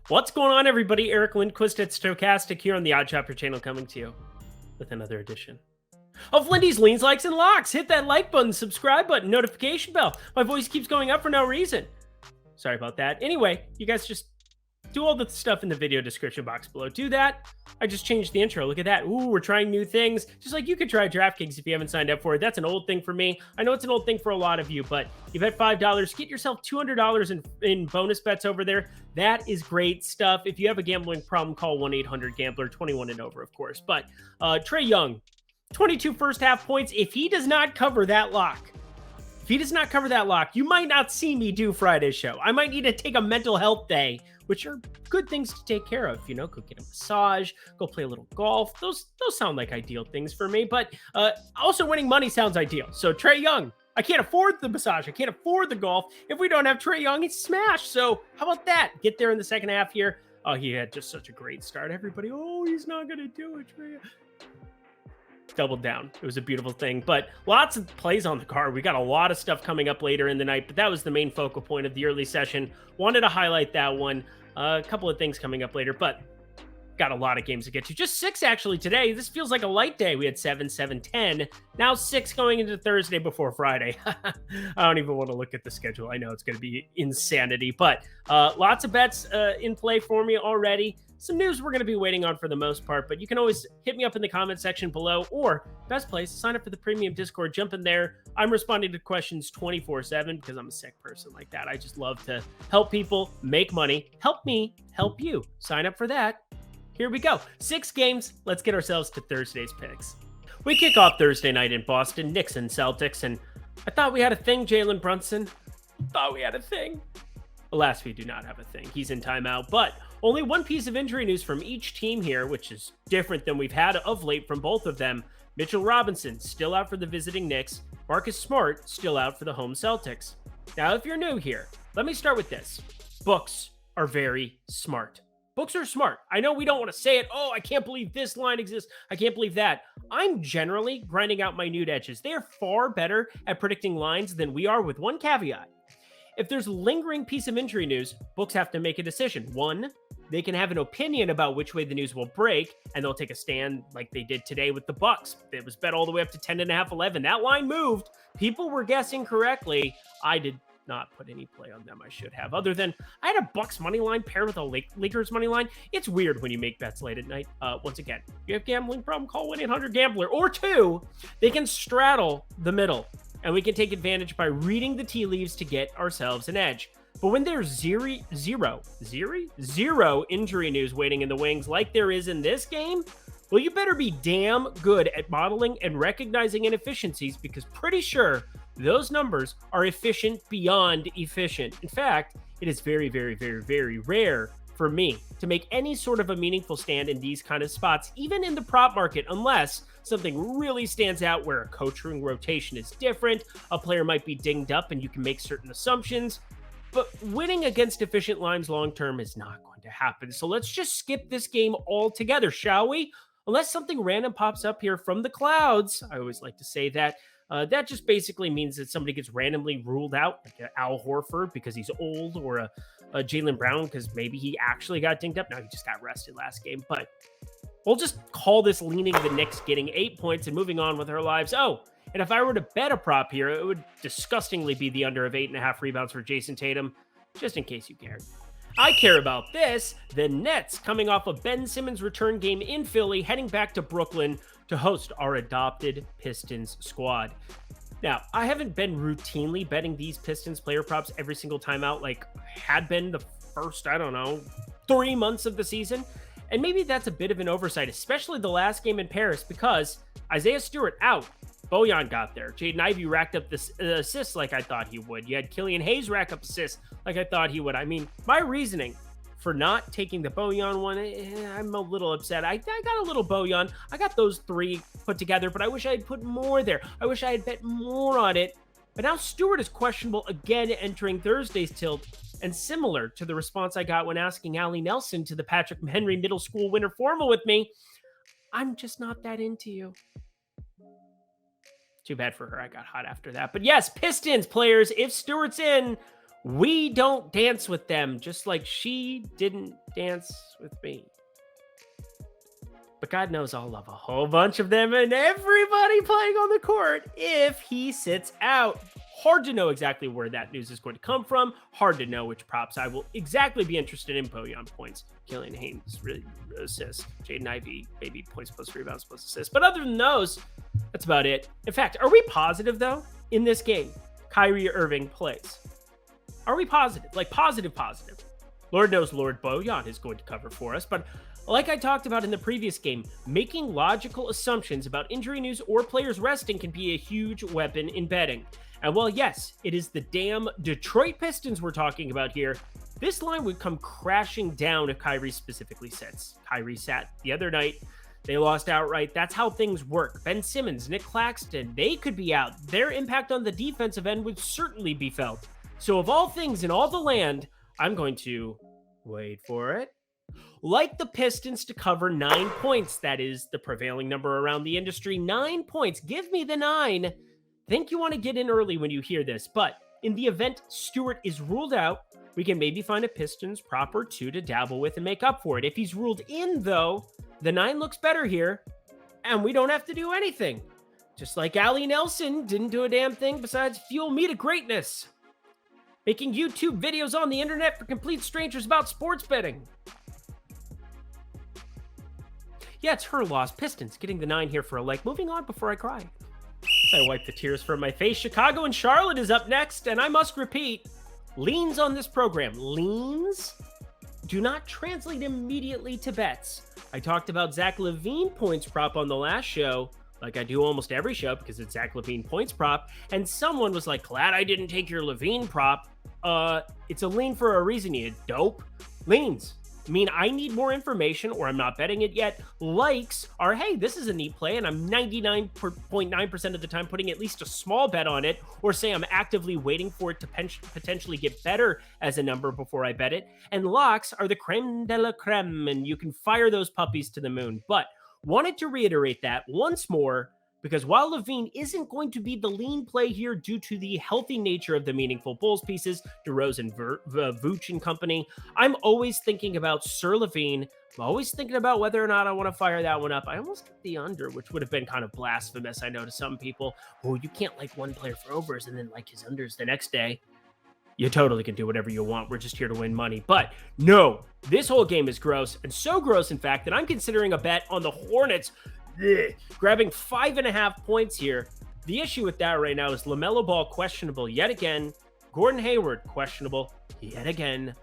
What's going on, everybody? Eric Lindquist at Stochastic here on the Odd Chopper channel, coming to you with another edition of Lindy's Leans, Likes, and Locks. Hit that like button, subscribe button, notification bell. My voice keeps going up for no reason. Sorry about that. Anyway, you guys just do all the stuff in the video description box below. Do that. I just changed the intro. Look at that. Ooh, we're trying new things. Just like you could try DraftKings if you haven't signed up for it. That's an old thing for me. I know it's an old thing for a lot of you, but you bet $5. Get yourself $200 in bonus bets over there. That is great stuff. If you have a gambling problem, call 1-800-GAMBLER, 21 and over, of course. But Trae Young, 22 first half points. If he does not cover that lock, you might not see me do Friday's show. I might need to take a mental health day, which are good things to take care of. You know, go get a massage, go play a little golf. Those sound like ideal things for me. But also winning money sounds ideal. So Trae Young, I can't afford the massage. I can't afford the golf. If we don't have Trae Young, he's smashed. So how about that? Get there in the second half here. Oh, he had just such a great start. Everybody, oh, he's not going to do it, Trae. Doubled down. It was a beautiful thing, but lots of plays on the card. We got a lot of stuff coming up later in the night, but that was the main focal point of the early session. Wanted to highlight that one. A couple of things coming up later, but got a lot of games to get to. Just 6 actually today. This feels like a light day. We had 7, 10. Now 6 going into Thursday before Friday. I don't even want to look at the schedule. I know it's going to be insanity, but lots of bets in play for me already. Some news we're going to be waiting on for the most part, but you can always hit me up in the comment section below, or best place, sign up for the premium Discord, jump in there. I'm responding to questions 24/7 because I'm a sick person like that. I just love to help people make money. Help me, help you. Sign up for that. Here we go. 6 games. Let's get ourselves to Thursday's picks. We kick off Thursday night in Boston, Knicks and Celtics, and I thought we had a thing, Jalen Brunson. Thought we had a thing. Alas, we do not have a thing. He's in timeout, but only one piece of injury news from each team here, which is different than we've had of late from both of them. Mitchell Robinson still out for the visiting Knicks. Marcus Smart still out for the home Celtics. Now, if you're new here, let me start with this. Books are very smart. Books are smart. I know we don't want to say it. Oh, I can't believe this line exists. I can't believe that. I'm generally grinding out minute edges. They are far better at predicting lines than we are, with one caveat. If there's a lingering piece of injury news, books have to make a decision. One, they can have an opinion about which way the news will break, and they'll take a stand like they did today with the Bucks. It was bet all the way up to 10.5, 11. That line moved. People were guessing correctly. I did not put any play on them. I should have. Other than I had a Bucks money line paired with a Lakers money line. It's weird when you make bets late at night. Once again, if you have a gambling problem, call 1-800-GAMBLER. Or 2, they can straddle the middle, and we can take advantage by reading the tea leaves to get ourselves an edge. But when there's zero injury news waiting in the wings like there is in this game, well, you better be damn good at modeling and recognizing inefficiencies, because pretty sure those numbers are efficient beyond efficient. In fact, it is very, very, very, very rare for me to make any sort of a meaningful stand in these kind of spots, even in the prop market, unless something really stands out where a coaching rotation is different, a player might be dinged up, and you can make certain assumptions. But winning against efficient lines long-term is not going to happen. So let's just skip this game altogether, shall we? Unless something random pops up here from the clouds. I always like to say that. That just basically means that somebody gets randomly ruled out, like Al Horford because he's old, or a Jaylen Brown because maybe he actually got dinged up. No, he just got rested last game. But we'll just call this leaning the Knicks getting 8 points and moving on with our lives. Oh, and if I were to bet a prop here, it would disgustingly be the under of 8.5 rebounds for Jason Tatum, just in case you cared. I care about this. The Nets, coming off a Ben Simmons return game in Philly, heading back to Brooklyn to host our adopted Pistons squad. Now, I haven't been routinely betting these Pistons player props every single time out like had been the first, 3 months of the season. And maybe that's a bit of an oversight, especially the last game in Paris, because Isaiah Stewart out. Bojan got there. Jaden Ivey racked up the assists like I thought he would. You had Killian Hayes rack up assists like I thought he would. I mean, my reasoning for not taking the Bojan one, I'm a little upset. I got a little Bojan. I got those 3 put together, but I wish I had put more there. I wish I had bet more on it. But now Stewart is questionable again entering Thursday's tilt. And similar to the response I got when asking Allie Nelson to the Patrick Henry Middle School Winter Formal with me, I'm just not that into you. Too bad for her. I got hot after that. But yes, Pistons players, if Stewart's in, We don't dance with them, just like she didn't dance with me. But God knows I'll love a whole bunch of them and everybody playing on the court if he sits out. Hard to know exactly where that news is going to come from. Hard to know which props I will exactly be interested in. Bojan points, Killian Haynes, really assists, Jaden Ivey, maybe points plus rebounds plus assists. But other than those, that's about it. In fact, are we positive though in this game Kyrie Irving plays? Are we positive? Like positive? Lord knows Lord Bojan is going to cover for us, but like I talked about in the previous game, making logical assumptions about injury news or players resting can be a huge weapon in betting. And while yes, it is the damn Detroit Pistons we're talking about here, this line would come crashing down if Kyrie specifically sits. Kyrie sat the other night. They lost outright. That's how things work. Ben Simmons, Nick Claxton, they could be out. Their impact on the defensive end would certainly be felt. So of all things in all the land, I'm going to wait for it. Like the Pistons to cover 9 points. That is the prevailing number around the industry. 9 points. Give me the 9. Think you want to get in early when you hear this. But in the event Stewart is ruled out, we can maybe find a Pistons prop or 2 to dabble with and make up for it. If he's ruled in, though, the 9 looks better here, and we don't have to do anything. Just like Allie Nelson didn't do a damn thing besides fuel me to greatness. Making YouTube videos on the internet for complete strangers about sports betting. Yeah, it's her loss. Pistons getting the 9 here for a leg. Moving on before I cry. As I wipe the tears from my face, Chicago and Charlotte is up next, and I must repeat, leans on this program. Leans do not translate immediately to bets. I talked about Zach LaVine points prop on the last show, like I do almost every show because it's Zach LaVine points prop, and someone was like, glad I didn't take your LaVine prop. It's a lean for a reason, you dope. Leans mean I need more information or I'm not betting it yet. Likes are, hey, this is a neat play and I'm 99.9% of the time putting at least a small bet on it, or say I'm actively waiting for it to potentially get better as a number before I bet it. And locks are the creme de la creme, and you can fire those puppies to the moon. But wanted to reiterate that once more, because while LaVine isn't going to be the lean play here due to the healthy nature of the meaningful Bulls pieces, DeRozan, Vooch and company, I'm always thinking about Sir LaVine. I'm always thinking about whether or not I want to fire that one up. I almost get the under, which would have been kind of blasphemous, I know, to some people. Oh, you can't like one player for overs and then like his unders the next day. You totally can do whatever you want. We're just here to win money. But no, this whole game is gross, and so gross, in fact, that I'm considering a bet on the Hornets. Grabbing 5.5 points here. The issue with that right now is LaMelo Ball questionable yet again. Gordon Hayward questionable yet again.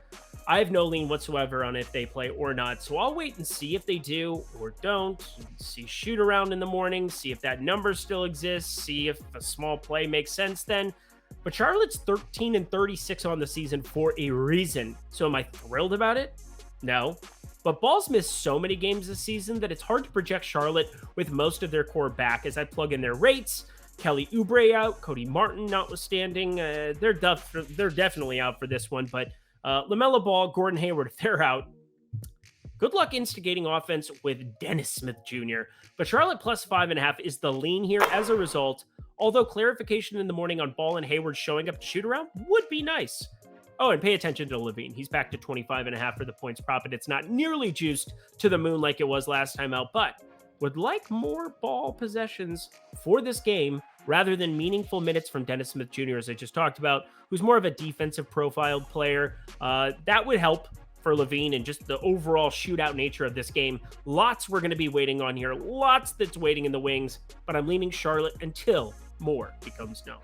I have no lean whatsoever on if they play or not, so I'll wait and see if they do or don't. See shoot around in the morning, see if that number still exists, see if a small play makes sense then. But Charlotte's 13-36 on the season for a reason. So am I thrilled about it? No. But Ball's missed so many games this season that it's hard to project Charlotte with most of their core back as I plug in their rates. Kelly Oubre out, Cody Martin notwithstanding. They're definitely out for this one. But LaMelo Ball, Gordon Hayward, they're out. Good luck instigating offense with Dennis Smith Jr. But Charlotte plus 5.5 is the lean here as a result. Although clarification in the morning on Ball and Hayward showing up to shoot around would be nice. Oh, and pay attention to LaVine. He's back to 25.5 for the points prop, and it's not nearly juiced to the moon like it was last time out, but would like more ball possessions for this game rather than meaningful minutes from Dennis Smith Jr., as I just talked about, who's more of a defensive profiled player. That would help for LaVine and just the overall shootout nature of this game. Lots we're going to be waiting on here. Lots that's waiting in the wings, but I'm leaning Charlotte until more becomes known.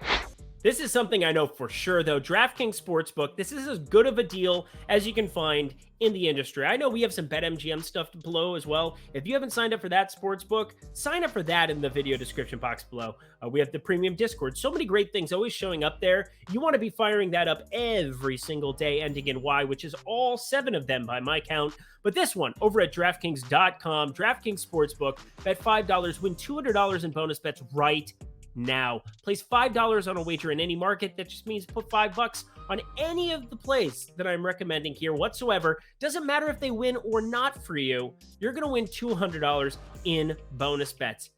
This is something I know for sure, though. DraftKings Sportsbook, this is as good of a deal as you can find in the industry. I know we have some BetMGM stuff below as well. If you haven't signed up for that sportsbook, sign up for that in the video description box below. We have the premium Discord. So many great things always showing up there. You want to be firing that up every single day, ending in Y, which is all 7 of them by my count. But this one, over at DraftKings.com, DraftKings Sportsbook, bet $5, win $200 in bonus bets right now. Place $5 on a wager in any market. That just means put $5 on any of the plays that I'm recommending here whatsoever. Doesn't matter if they win or not for you. You're going to win $200 in bonus bets.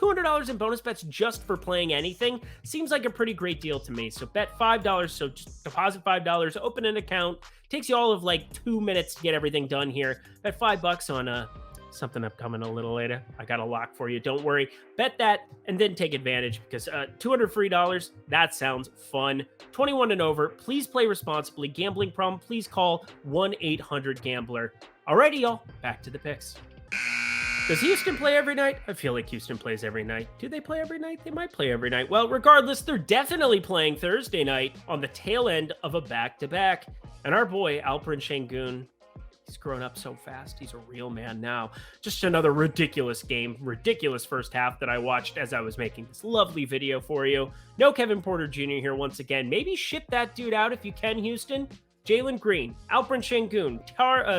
$200 in bonus bets just for playing anything seems like a pretty great deal to me. So bet $5. So just deposit $5, open an account. Takes you all of like 2 minutes to get everything done here. Bet $5 on something upcoming a little later. I got a lock for you. Don't worry. Bet that and then take advantage because $200 free dollars, that sounds fun. 21 and over. Please play responsibly. Gambling problem, please call 1-800-GAMBLER. Alrighty, y'all. Back to the picks. Does Houston play every night? I feel like Houston plays every night. Do they play every night? They might play every night. Well, regardless, they're definitely playing Thursday night on the tail end of a back-to-back. And our boy, Alperen Şengün, he's grown up so fast. He's a real man now. Just another ridiculous game, ridiculous first half that I watched as I was making this lovely video for you. No Kevin Porter Jr. here once again. Maybe ship that dude out if you can, Houston. Jalen Green, Alperen Şengün,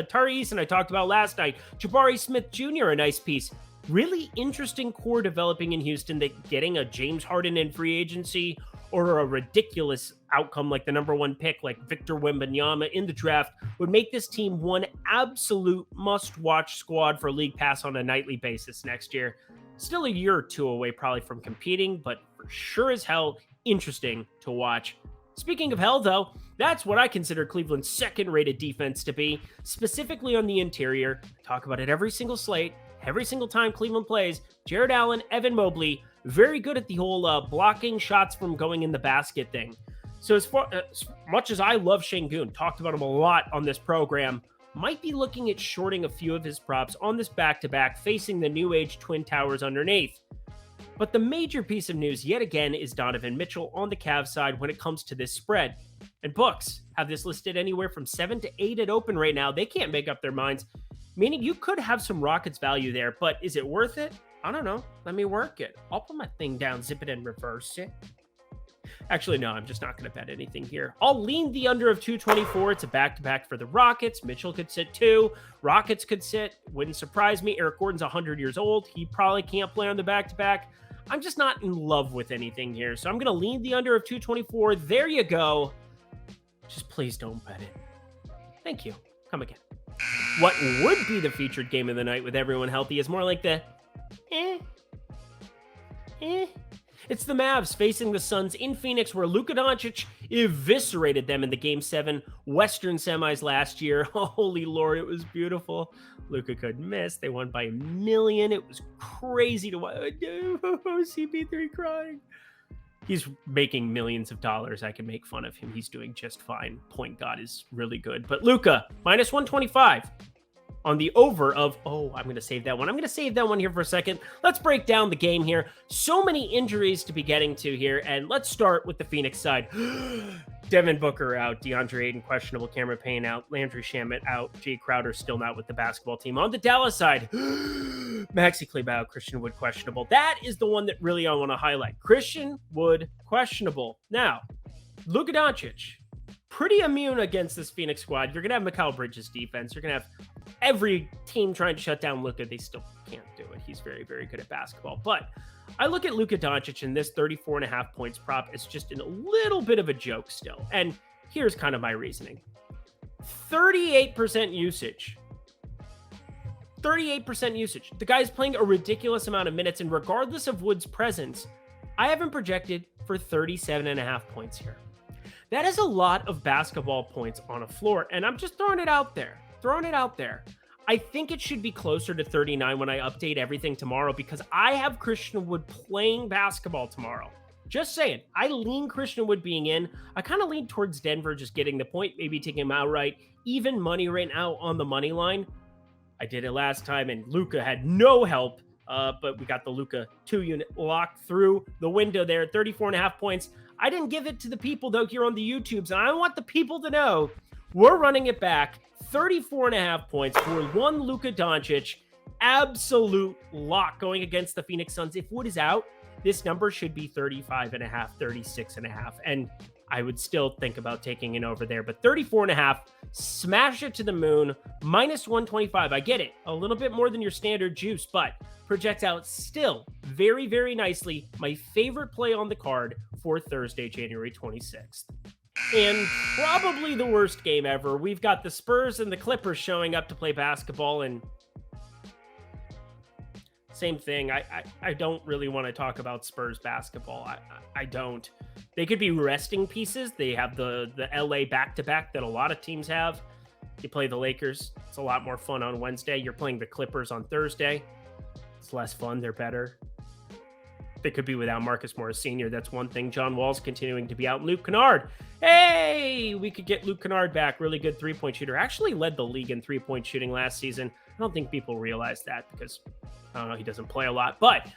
Tari Eason I talked about last night, Jabari Smith Jr. a nice piece. Really interesting core developing in Houston that getting a James Harden in free agency or a ridiculous outcome like the #1 pick like Victor Wembanyama in the draft would make this team one absolute must-watch squad for League Pass on a nightly basis next year. Still a year or two away probably from competing, but for sure as hell interesting to watch. Speaking of hell, though, that's what I consider Cleveland's second-rated defense to be, specifically on the interior. I talk about it every single slate, every single time Cleveland plays. Jared Allen, Evan Mobley, very good at the whole blocking shots from going in the basket thing. So as much as I love Şengün, talked about him a lot on this program, might be looking at shorting a few of his props on this back-to-back, facing the new age Twin Towers underneath. But the major piece of news yet again is Donovan Mitchell on the Cavs side when it comes to this spread. And books have this listed anywhere from 7 to 8 at open right now. They can't make up their minds, meaning you could have some Rockets value there, but is it worth it? I don't know. Let me work it. I'll put my thing down, zip it and reverse it. Actually, no, I'm just not going to bet anything here. I'll lean the under of 224. It's a back-to-back for the Rockets. Mitchell could sit 2. Rockets could sit. Wouldn't surprise me. Eric Gordon's 100 years old. He probably can't play on the back-to-back. I'm just not in love with anything here. So I'm going to lean the under of 224. There you go. Just please don't bet it. Thank you. Come again. What would be the featured game of the night with everyone healthy is more like the It's the Mavs facing the Suns in Phoenix, where Luka Doncic eviscerated them in the Game 7 Western semis last year. Holy Lord, it was beautiful. Luka couldn't miss. They won by 1 million. It was crazy to watch. CP3 crying. He's making millions of dollars. I can make fun of him. He's doing just fine. Point guard is really good. But Luka, minus 125. On the over of, I'm going to save that one. I'm going to save that one here for a second. Let's break down the game here. So many injuries to be getting to here. And let's start with the Phoenix side. Devin Booker out. DeAndre Ayton questionable. Cameron Payne out. Landry Shamet out. Jay Crowder still not with the basketball team. On the Dallas side, Maxi Kleber out. Christian Wood questionable. That is the one that really I want to highlight. Christian Wood questionable. Now, Luka Doncic, pretty immune against this Phoenix squad. You're going to have Mikal Bridges' defense. You're going to have every team trying to shut down Luka. They still can't do it. He's very, very good at basketball. But I look at Luka Doncic and this 34.5 points prop. It's just a little bit of a joke still. And here's kind of my reasoning. 38% usage. 38% usage. The guy's playing a ridiculous amount of minutes. And regardless of Wood's presence, I have him projected for 37.5 points here. That is a lot of basketball points on a floor. And I'm just throwing it out there. I think it should be closer to 39 when I update everything tomorrow because I have Christian Wood playing basketball tomorrow. Just saying, I lean Christian Wood being in. I kind of lean towards Denver just getting the point, maybe taking him outright. Even money right now on the money line. I did it last time and Luka had no help, but we got the Luka 2-unit locked through the window there, 34.5 points. I didn't give it to the people though here on the YouTubes, and I want the people to know we're running it back. 34.5 points for one Luka Doncic. Absolute lock going against the Phoenix Suns. If Wood is out, this number should be 35.5, 36.5. And I would still think about taking it over there. But 34.5, smash it to the moon. Minus 125. I get it. A little bit more than your standard juice, but projects out still very, very nicely. My favorite play on the card for Thursday, January 26th. And probably the worst game ever. We've got the Spurs and the Clippers showing up to play basketball, and same thing. I don't really want to talk about Spurs basketball. I don't. They could be resting pieces. They have the LA back-to-back that a lot of teams have. You play the Lakers. It's a lot more fun on Wednesday. You're playing the Clippers on Thursday. It's less fun. They're better. They could be without Marcus Morris Sr. That's one thing. John Wall's continuing to be out. Luke Kennard. Hey, we could get Luke Kennard back. Really good three-point shooter. Actually led the league in three-point shooting last season. I don't think people realize that because, I don't know, he doesn't play a lot. But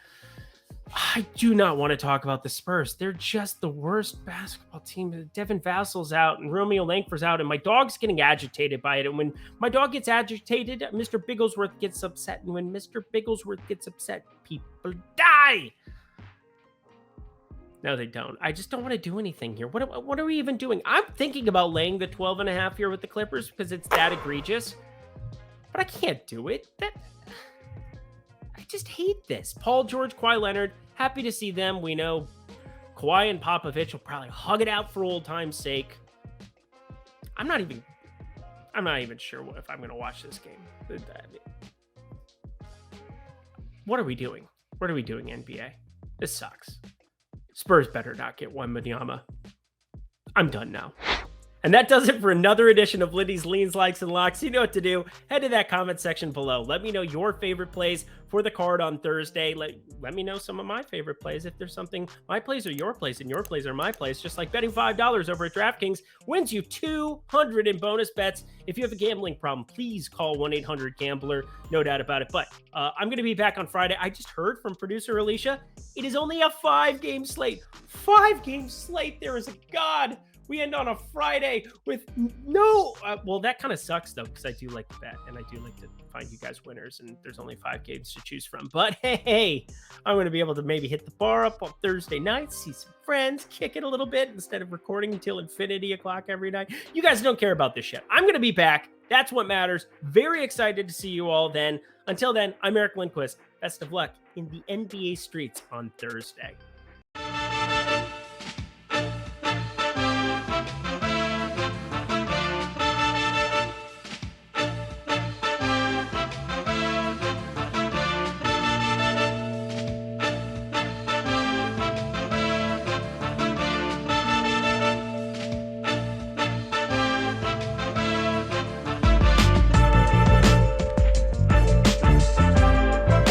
I do not want to talk about the Spurs. They're just the worst basketball team. Devin Vassal's out and Romeo Langford's out, and my dog's getting agitated by it. And when my dog gets agitated, Mr. Bigglesworth gets upset. And when Mr. Bigglesworth gets upset, people die. No, they don't. I just don't want to do anything here. What are we even doing? I'm thinking about laying the 12.5 here with the Clippers because it's that egregious. But I can't do it. I just hate this. Paul George, Kawhi Leonard, happy to see them. We know Kawhi and Popovich will probably hug it out for old time's sake. I'm not even sure if I'm going to watch this game. What are we doing? What are we doing, NBA? This sucks. Spurs better not get Wembanyama. I'm done now. And that does it for another edition of Lindy's Leans, Likes, and Locks. You know what to do. Head to that comment section below. Let me know your favorite plays for the card on Thursday. Let me know some of my favorite plays. If there's something, my plays are your plays, and your plays are my plays. Just like betting $5 over at DraftKings wins you $200 in bonus bets. If you have a gambling problem, please call 1-800-GAMBLER. No doubt about it. But I'm going to be back on Friday. I just heard from producer Alicia, it is only a 5-game slate. 5-game slate. There is a God. We end on a Friday with no... well, that kind of sucks, though, because I do like to bet, and I do like to find you guys winners, and there's only 5 games to choose from. But, hey, I'm going to be able to maybe hit the bar up on Thursday night, see some friends, kick it a little bit instead of recording until infinity o'clock every night. You guys don't care about this shit. I'm going to be back. That's what matters. Very excited to see you all then. Until then, I'm Eric Lindquist. Best of luck in the NBA streets on Thursday.